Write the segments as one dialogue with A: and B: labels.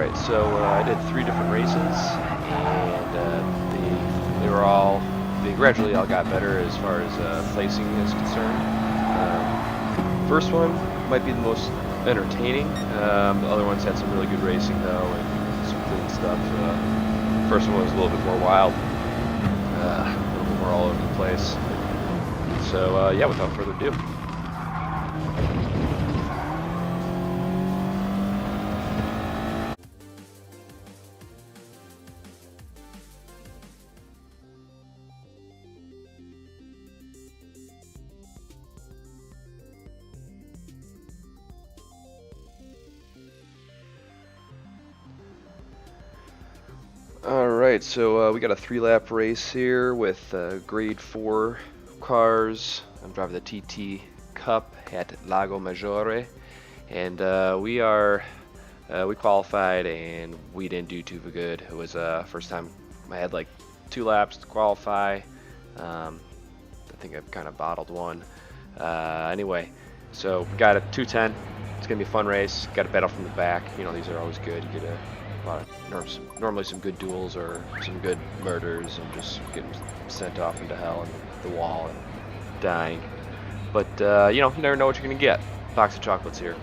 A: Alright, so I did 3 different races, and they gradually all got better as far as placing is concerned. First one might be the most entertaining. The other ones had some really good racing though, and some clean stuff. First one was a little bit more wild, a little bit more all over the place. So yeah, without further ado. Alright, so we got a 3-lap race here with grade 4 cars. I'm driving the TT Cup at Lago Maggiore, and we qualified and we didn't do too good. It was first time I had like 2 laps to qualify. I think I kind of bottled one. Anyway, so got a 210. It's gonna be a fun race. Got a battle from the back. You know, these are always good. You get a lot of normally some good duels or some good murders and just getting sent off into hell and the wall and dying. But you know, you never know what you're gonna get. Box of chocolates here.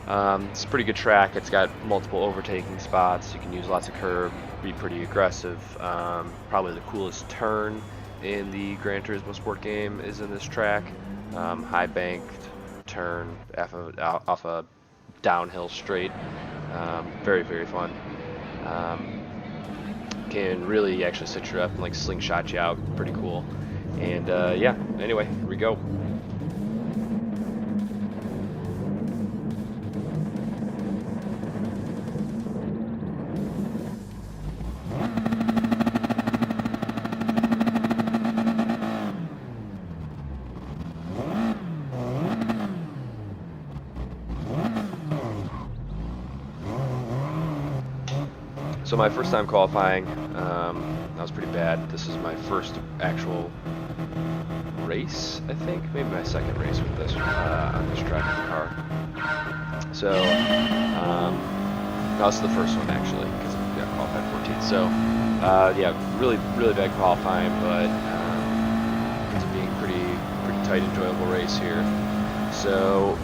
A: It's a pretty good track. It's got multiple overtaking spots. You can use lots of curb, be pretty aggressive. Probably the coolest turn in the Gran Turismo Sport game is in this track. High banked turn off a downhill straight. Very, very fun. Can really actually set you up and like slingshot you out. Pretty cool. And yeah, anyway, here we go. So my first time qualifying, that was pretty bad. This is my first actual race, I think. Maybe my second race with this on this track of the car. So, no, this is the first one actually, because I got qualified 14th. So, yeah, really, really bad qualifying, but it's being pretty tight, enjoyable race here. So,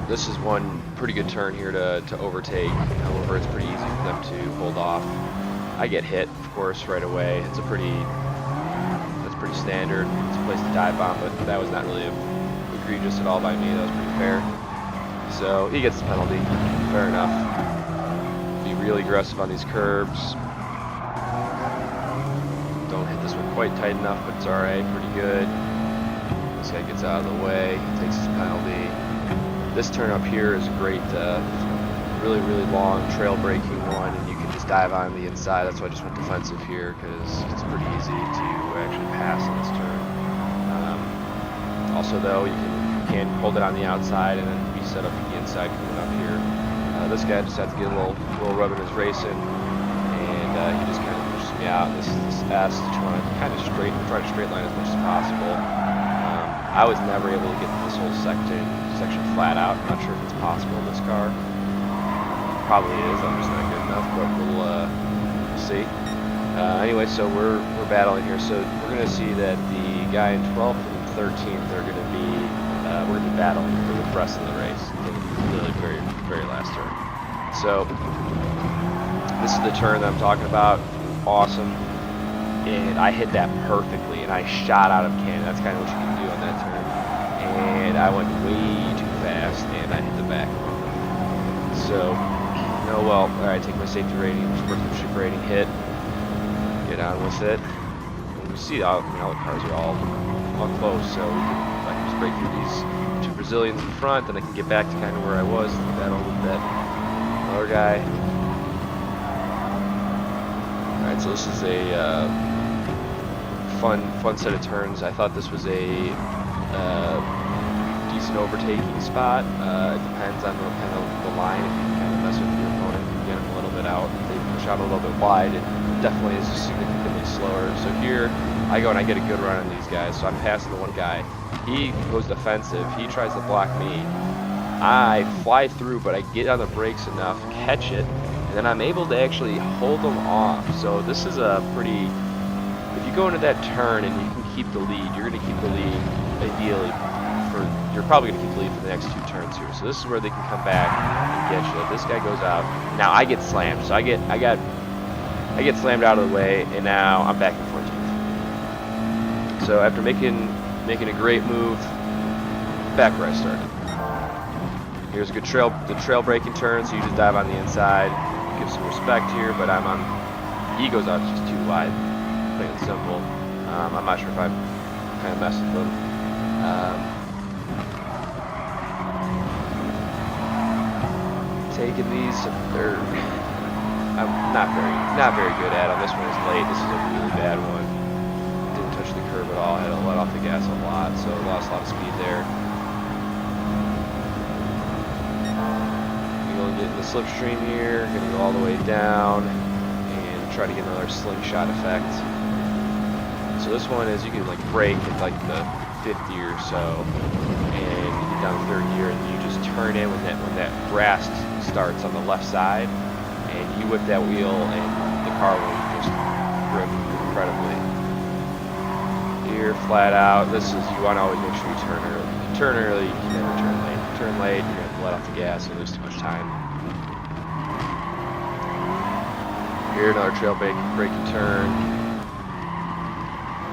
A: this is one pretty good turn here to overtake. However, it's pretty easy for them to hold off. I get hit, of course, right away. That's pretty standard. It's a place to dive bomb, but that was not really egregious at all by me. That was pretty fair. So he gets the penalty. Fair enough. Be really aggressive on these curbs. Don't hit this one quite tight enough, but it's all right. Pretty good. This guy gets out of the way. He takes his penalty. This turn up here is a great, really, really long trail braking one, and you can just dive on the inside. That's why I just went defensive here, because it's pretty easy to actually pass in this turn. Also, though, you can hold it on the outside and then be set up the inside coming up here. This guy just had to get a little rub in his racing, and he just kind of pushes me out. This is this S that you want to kind of try to straight line as much as possible. I was never able to get this whole section flat out. I'm not sure if it's possible in this car. Probably is. I'm just not good enough, but we'll see. Anyway, so we're battling here. So we're going to see that the guy in 12th and 13th are going to be we're going to be battling for the rest of the race. The very, very last turn. So this is the turn that I'm talking about. Awesome. And I hit that perfectly, and I shot out of cannon. That's kind of what you can do on that turn. And I went way too fast, and I hit the back. So, no, well, all right, take my safety rating, sportsmanship rating, hit, get on with it. And you see, all the cars are all close, so I can just break through these 2 Brazilians in front, then I can get back to kind of where I was, battle with that other guy. All right, so this is a fun set of turns. I thought this was a decent overtaking spot. It depends on the line. If you can kind of mess with your opponent, you get them a little bit out. If they push out a little bit wide, it definitely is significantly slower. So here I go and I get a good run on these guys. So I'm passing the one guy. He goes defensive. He tries to block me. I fly through, but I get on the brakes enough, catch it, and then I'm able to actually hold them off. So this is a pretty, if you go into that turn and you can keep the lead, you're going to keep the lead ideally you're probably going to keep the lead for the next 2 turns here. So this is where they can come back and get you. If this guy goes out, now I get slammed. So I get slammed out of the way, and now I'm back in 14th. So after making a great move, back where I started. Here's a good the trail braking turn, so you just dive on the inside, give some respect here, but he goes out just too wide, plain and simple. I'm not sure if I kind of messed with him. Taking these, I'm not very good at them. This one is late. This is a really bad one. Didn't touch the curb at all. Had to let off the gas a lot, so lost a lot of speed there. Going to get in the slipstream here. Going to go all the way down and try to get another slingshot effect. So this one is you can like brake at like the 50 or so, and you get down to third gear, and you just turn in when that grass starts on the left side, and you whip that wheel, and the car will just grip incredibly. Here, flat out. This is, you want to always make sure you turn early. If you turn early, you can never turn late. If you turn late, you're going to let off the gas and lose too much time. Here, another trail braking turn.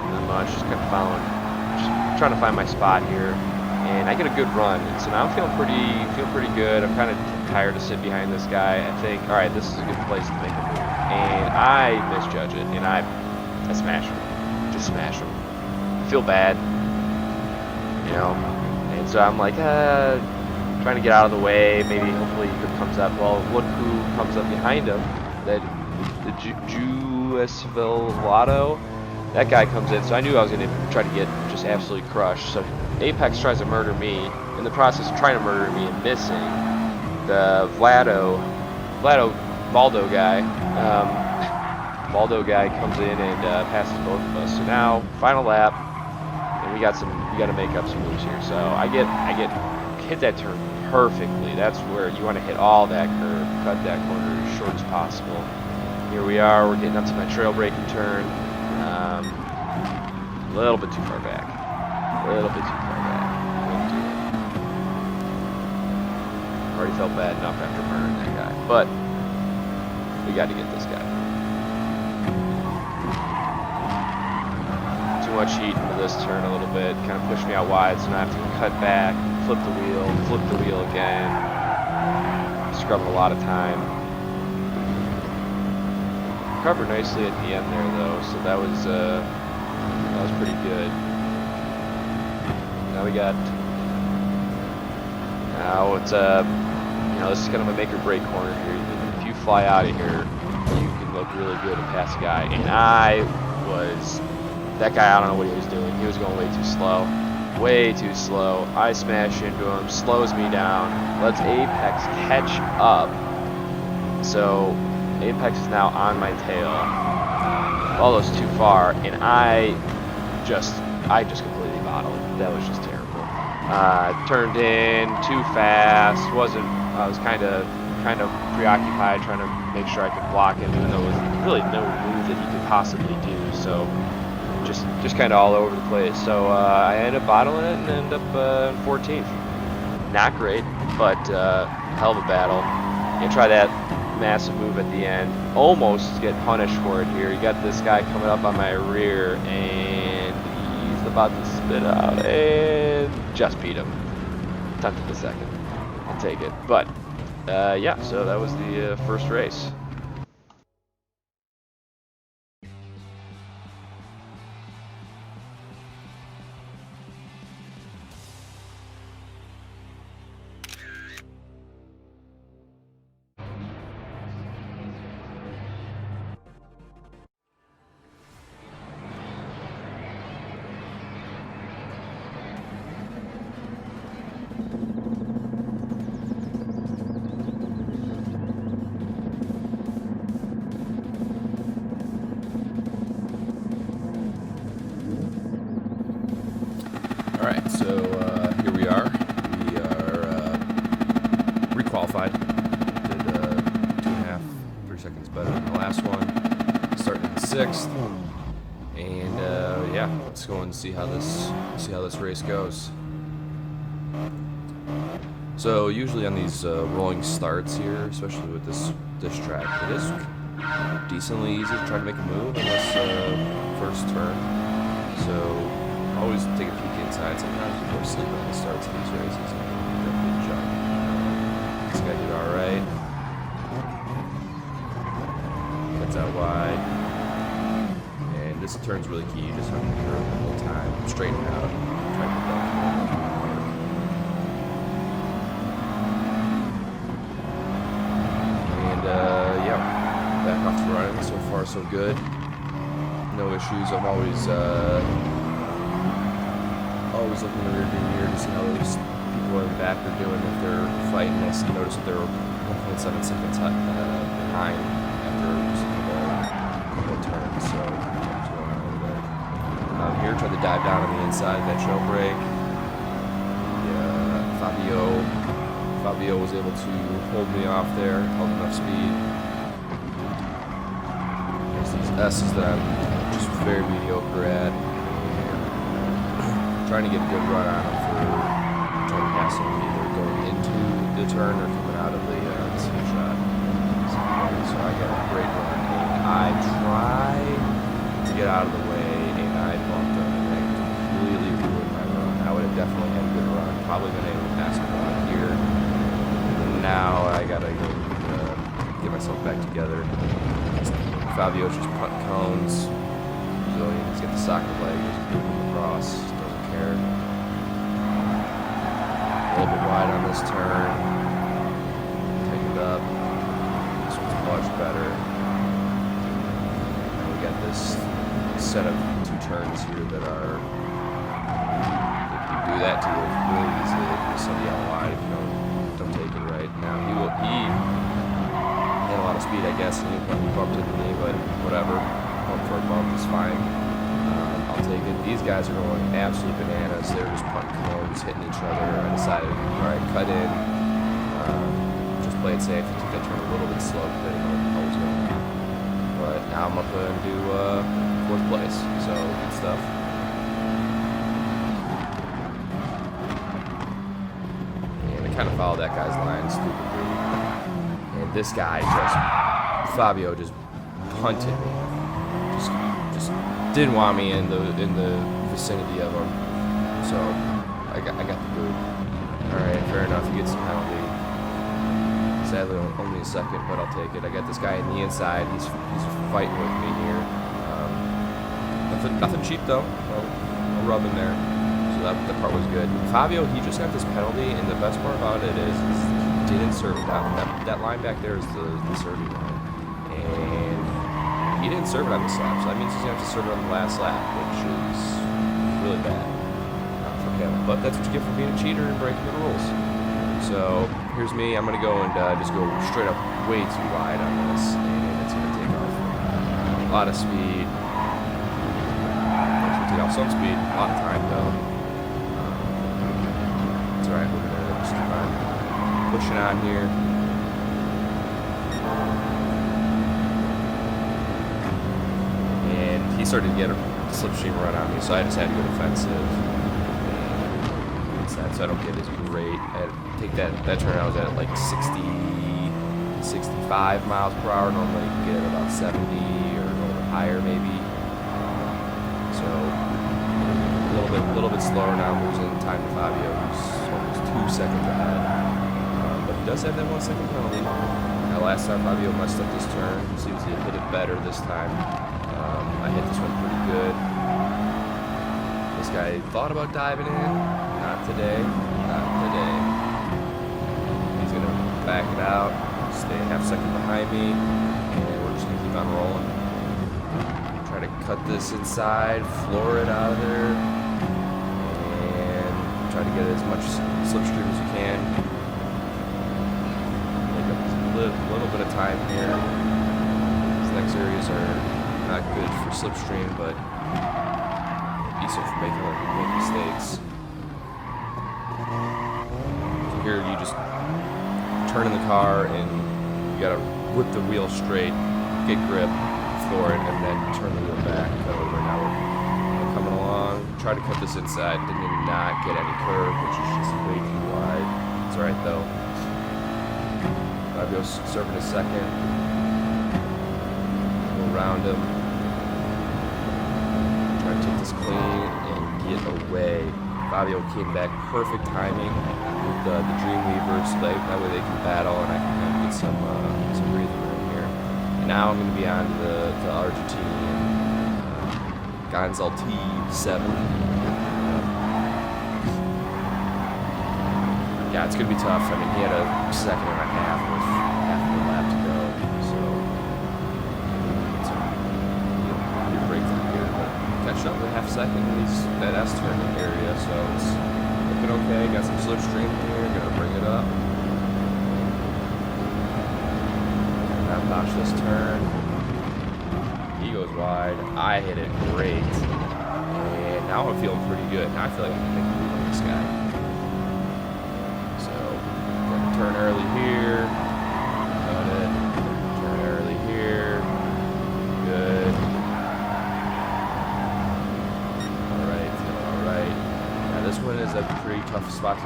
A: Not much, just kind of following, just trying to find my spot here, and I get a good run. And so now I'm feeling pretty good. I'm kind of tired to sit behind this guy. I think, all right, this is a good place to make a move, and I misjudge it, and I smash him, just smash him. I feel bad, you know, and so I'm like, trying to get out of the way. Maybe, hopefully, he comes up. Well, look who comes up behind him. The Juesvillado. That guy comes in, so I knew I was going to try to get just absolutely crushed. So Apex tries to murder me. In the process of trying to murder me and missing, the Baldo guy comes in and passes both of us. So now, final lap, and we got to make up some moves here. So I hit that turn perfectly. That's where you want to hit all that curve, cut that corner as short as possible. Here we are. We're getting up to my trail braking turn. A little bit too far back. Wouldn't do it. Already felt bad enough after murdering that guy, but we got to get this guy. Too much heat into this turn a little bit, kind of pushed me out wide, so now I have to cut back, flip the wheel again. Scrubbing a lot of time. Recovered nicely at the end there, though, so that was pretty good. Now it's this is kind of a make or break corner here. If you fly out of here, you can look really good and pass a guy. And that guy, I don't know what he was doing. He was going way too slow. I smash into him, slows me down, lets Apex catch up. So Apex is now on my tail, almost too far, and I just completely bottled it. That was just terrible. Turned in too fast. I was kind of preoccupied trying to make sure I could block him, even though there was really no move that he could possibly do. So just kind of all over the place. So I ended up bottling it and ended up in 14th. Not great, but hell of a battle. You try that massive move at the end. Almost get punished for it here. You got this guy coming up on my rear, and he's about to spit out, and just beat him. 10th of a second. I'll take it. But yeah, so that was the first race.
B: Alright, so here we are. We are requalified. Did 2.5 6th. And yeah, let's go and see how this race goes. So usually on these rolling starts here, especially with this track, it is decently easy to try to make a move in this first turn. So always take a peek inside. Sometimes people are sleeping on the starts of these races. Definitely jump. This guy did all right. Cuts out wide. And this turn's really key. You just have to be careful the whole time. Straighten out. Try to get back off the running. So far, so good. No issues. I'm always looking in the rearview mirror to see how those people in the back are doing, if they're fighting. I noticed that they were 1.7 seconds behind after just a couple turns. So what's going on over there? Here, tried to dive down on the inside of that show brake. Fabio was able to hold me off there, held enough speed. These S's that I'm just very mediocre at. Trying to get a good run on them for trying to pass them either going into the turn or coming out of the seam shot. So I got a great run. And I tried to get out of the way and I bumped them and that completely ruined my run. I would have definitely had a good run. Probably been able to pass them on here. Now I gotta go get myself back together. Fabio's just putting cones. So he's got the soccer leg, just moving across, doesn't care. A little bit wide on this turn. Take it up. This one's much better. And we got this set of 2 turns here that are, you do that to you really easily. If you send you out wide if you don't take it right. Now he had a lot of speed, I guess, and he bumped into me, but whatever. Bump for a bump is fine. I'll take it. These guys are going absolute bananas. They're just punting cones, hitting each other. I decided, all right, cut in. Just play it safe. Took that turn a little bit slow because I didn't know what the hell was going on. But now I'm up and do 4th place. So good stuff. And I kind of followed that guy's line stupidly. And this guy Fabio just punted me. Just didn't want me in the vicinity of him. So I got the boot. Alright, fair enough. He gets a penalty. Sadly only a second, but I'll take it. I got this guy in the inside. He's fighting with me here. Nothing cheap though. No rub in there. So that part was good. Fabio, he just got this penalty, and the best part about it is he didn't serve it out. That line back there is the serving line. And he didn't serve it on this lap, so that means he's going to have to serve it on the last lap, which is really bad for him. But that's what you get for being a cheater and breaking the rules. So here's me. I'm going to go and just go straight up way too wide on this, and it's going to take off a lot of speed. It's going to take off some speed, a lot of time though. It's alright, we're going to just keep on pushing on here. He started to get a slipstream run on me, so I just had to go defensive. So I don't get as great. I had to take that turn. I was at like 60, 65 miles per hour. Normally you get about 70 or a little bit higher maybe. So a little bit slower now. I'm losing time to Fabio, who's almost 2 seconds ahead. But he does have that 1 second penalty. Now last time Fabio messed up this turn. Seems to hit it better this time. I hit this one pretty good. This guy thought about diving in. Not today. Not today. He's going to back it out, stay a half second behind me, and we're just going to keep on rolling. Try to cut this inside, floor it out of there, and try to get as much slipstream as you can. Make up a little bit of time here. These next areas are not good for slipstream, but decent for making mistakes. So here you just turn in the car and you gotta whip the wheel straight, get grip, before it, and then turn the wheel back, cut over. Now we're coming along. Tried to cut this inside, did not get any curve, which is just way too wide. It's alright though. Fabio serving a second. Go around him. Try to take this clean and get away. Fabio came back, perfect timing with the Dreamweaver, so that way they can battle and I can kind of get some breathing room here. And now I'm going to be on to the Argentinian Gonzal T7. Yeah, it's going to be tough. I mean, he had a second and a half with half of the lap to go, so it's a breakthrough here, but catch up with half a second in that S turn area, so it's looking okay. Got some slipstream here, gonna bring it up. Now notch this turn. He goes wide. I hit it great, and now I'm feeling pretty good. Now I feel like I can make a move on this guy. So gonna turn early here. Got it. Turn early here. Good. This one is a pretty tough spot to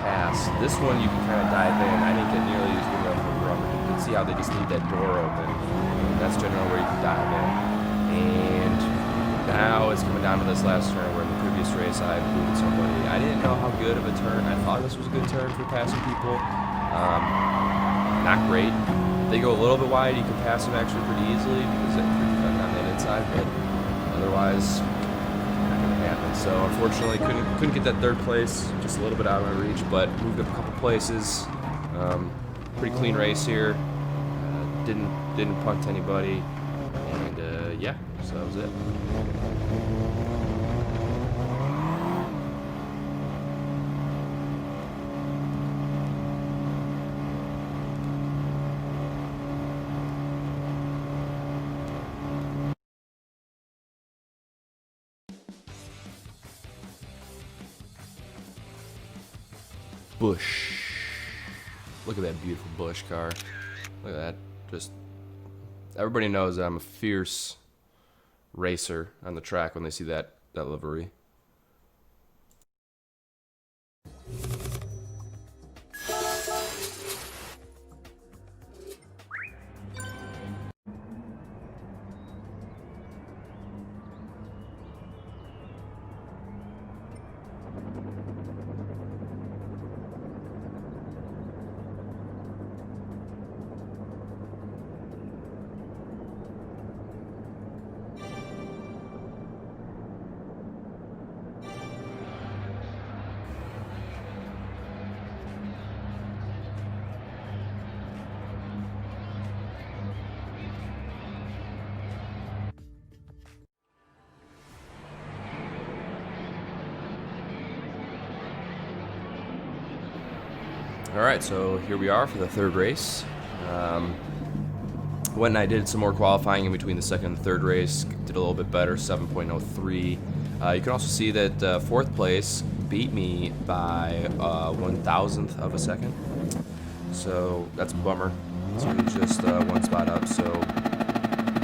B: pass. This one you can kind of dive in. I didn't get nearly as good enough of a rubber. You can see how they just leave that door open. And that's generally where you can dive in. And now it's coming down to this last turn where in the previous race I booted somebody. I didn't know how good of a turn. I thought this was a good turn for passing people. Not great. They go a little bit wide. You can pass them actually pretty easily because they're pretty cutting on that inside. But otherwise, so unfortunately couldn't get that third place, just a little bit out of my reach, but moved up a couple places. Pretty clean race here. Didn't punt anybody, and yeah, so that was it. Busch. Look at that beautiful Busch car. Look at that. Just everybody knows I'm a fierce racer on the track when they see that livery. Alright, so here we are for the third race. Went and I did some more qualifying in between the second and the third race. Did a little bit better, 7.03. You can also see that fourth place beat me by 1,000th of a second. So that's a bummer. So he's just one spot up. So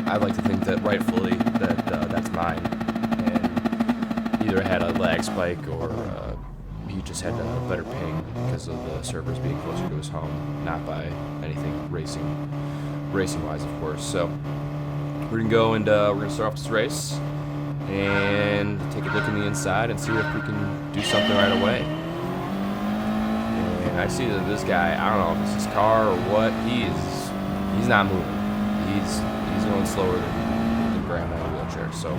B: I'd like to think that rightfully that's mine. And either I had a lag spike or he just had a better ping because of the servers being closer to his home, not by anything racing-wise, of course. So we're gonna go and we're gonna start off this race and take a look in the inside and see if we can do something right away. And I see that this guy, I don't know if it's his car or what, he's not moving. He's going slower than Grandma in a wheelchair. So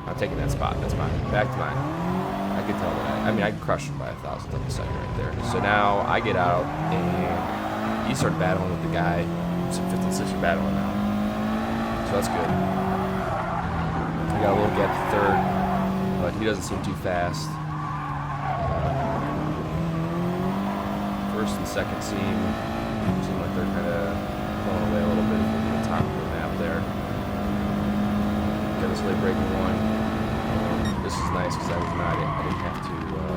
B: I'm taking that spot. That's mine. Back to mine. I could tell that. I crushed him by 1,000th of a second right there. So now I get out and he started battling with the guy. Some 5th and 6th are battling now. So that's good. I got a little gap to third, but he doesn't seem too fast. First and second seem like they're kind of pulling away a little bit from the top of the map there. Got this late breaking one. This is nice because I didn't have to go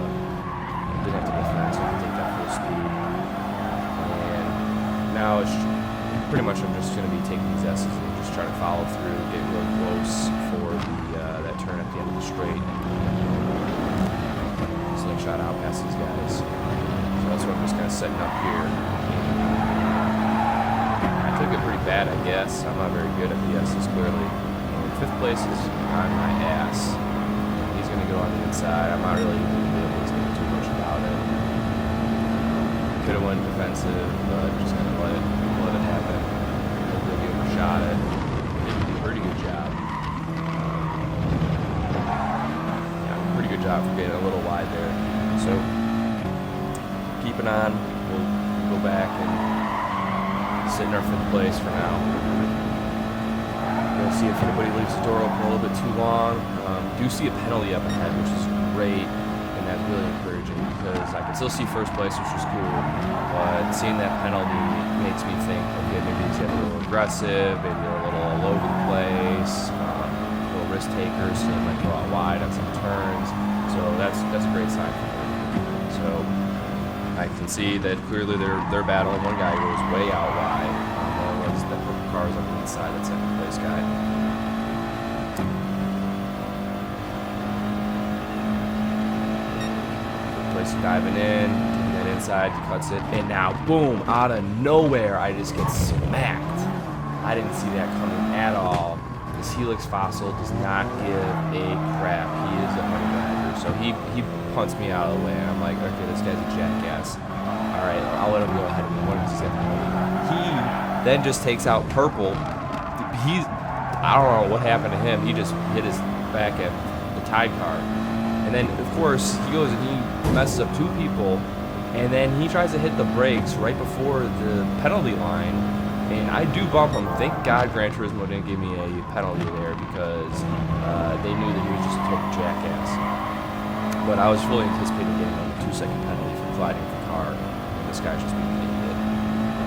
B: fast. I could take that full speed. And now it's pretty much I'm just going to be taking these S's and just trying to follow through, get real close for the that turn at the end of the straight. Slingshot out past these guys. So that's what I'm just kind of setting up here. I took it pretty bad, I guess. I'm not very good at the S's, clearly. And 5th place is on my ass. He's going to go on the inside. I'm not really going to be able to do too much about it. Could have went defensive, but just going to let it happen. Hopefully he overshot it. Did a pretty good job. Pretty good job for getting a little wide there. So keeping on, we'll go back and sit in our 5th place for now. We'll see if anybody leaves the door open a little bit too long. Do see a penalty up ahead, which is great, and that's really encouraging because I can still see 1st place, which is cool, but seeing that penalty makes me think, okay, maybe he's getting a little aggressive, maybe a little all over the place, risk takers, so they might go out wide on some turns. So that's a great sign for me. So I can see that clearly they're battling. One guy goes way out wide. Once the car's on the inside, that's 2nd place guy. Place diving in, taking that inside, he cuts it, and now boom, out of nowhere, I just get smacked. I didn't see that coming at all. This Helix Fossil does not give a crap. He is a money bagger. So he punts me out of the way, and I'm like, okay, this guy's a jackass. All right, I'll let him go ahead of me. What does he say? He then just takes out Purple. I don't know what happened to him. He just hit his back at the Tide car. And then, of course, he goes and he messes up 2 people, and then he tries to hit the brakes right before the penalty line. And I do bump him. Thank God Gran Turismo didn't give me a penalty there because they knew that he was just a total jackass. But I was fully anticipating getting a 2-second penalty for colliding with the car. And this guy's just being an idiot.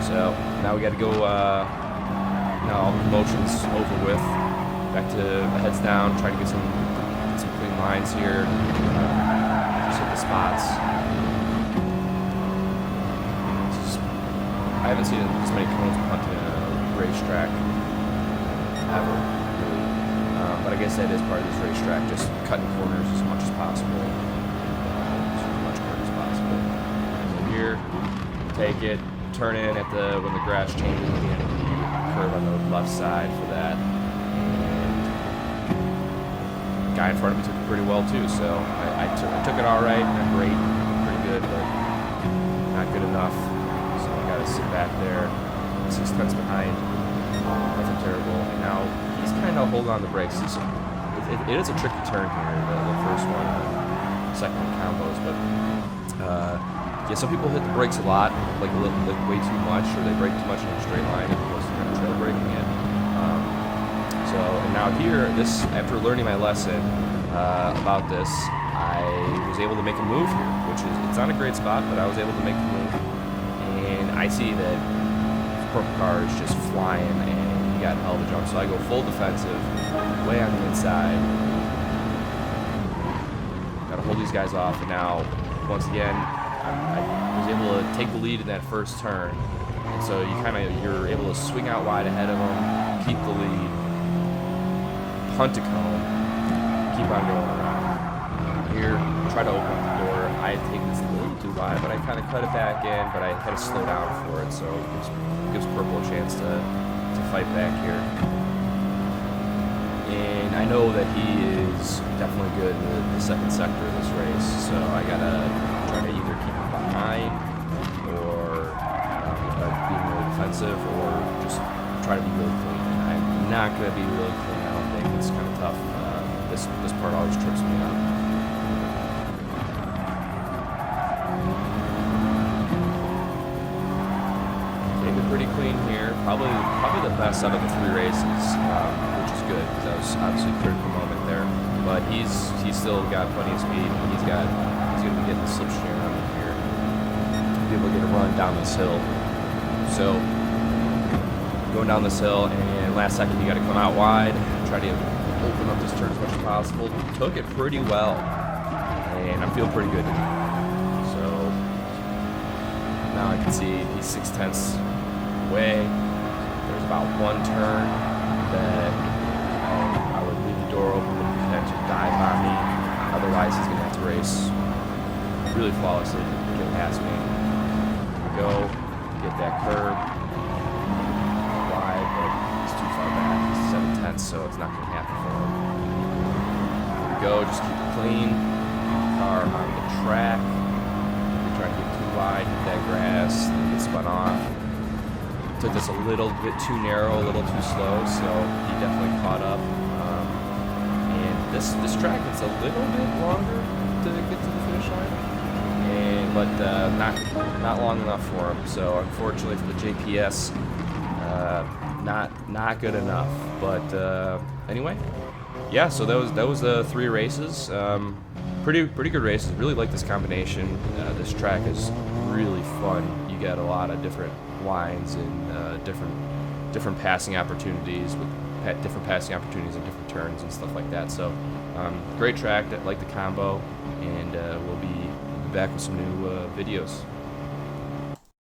B: So now we got to go. Now all the commotion's over with. Back to heads down. Try to get some clean lines here. Just hit the spots. I haven't seen this many cones punted in a racetrack ever, really. But I guess that is part of this racetrack, just cutting corners as much as possible. As much corners as possible. So here, take it, turn in at when the grass changes at the end of the curve on the left side for that. And the guy in front of me took it pretty well too, so I took it all right, not great, pretty good, but not good enough. Sit back there, 6/10 behind, nothing terrible. And now he's kind of holding on the brakes. It is a tricky turn here, the first one, second one combos. But yeah, some people hit the brakes a lot, like way too much, or they brake too much in a straight line as opposed to kind of trail braking it. And now here, after learning my lesson about this, I was able to make a move here, which is it's not a great spot, but I was able to make the move. And I see that Purple car is just flying, and he got hell of a jump. So I go full defensive, way on the inside. Got to hold these guys off, and now, once again, I was able to take the lead in that first turn. And so you're able to swing out wide ahead of them, keep the lead, punt to cone, keep on going around. Here, try to open up the door. I had taken this a little too wide, but I kind of cut it back in, but I had to slow down for it, so it gives Purple a chance to fight back here. And I know that he is definitely good in the second sector of this race, so I gotta try to either keep him behind, or being really defensive, or just try to be really clean. And I'm not gonna be really clean, I don't think. It's kind of tough. This part always trips me up. Pretty clean here, probably the best out of the 3 races, which is good because that was obviously a critical moment there. But he's still got plenty of speed. He's going to be getting the slipstream on him here. Be able to get a run down this hill. So going down this hill, and last second you got to come out wide, try to open up this turn as much as possible. Took it pretty well, and I feel pretty good. So now I can see he's 6/10 away. about one turn, then I would leave the door open, but he could actually dive on me. Otherwise, he's gonna have to race really flawlessly to get past me. Go, get that curb, wide, but he's too far back. He's 7/10, so it's not gonna happen for him. Here we go, just keep it clean. Car on the track. You're trying to get too wide, hit that grass, then get spun off. Took this a little bit too narrow, a little too slow, so he definitely caught up. And this track is a little bit longer to get to the finish line, but not long enough for him. So unfortunately for the JPS, not good enough. But anyway, yeah. So that was the 3 races. Pretty good races. Really like this combination. This track is really fun. You get a lot of different lines and different passing opportunities with different passing opportunities and different turns and stuff like that. So great track. That like the combo, and we'll be back with some new videos.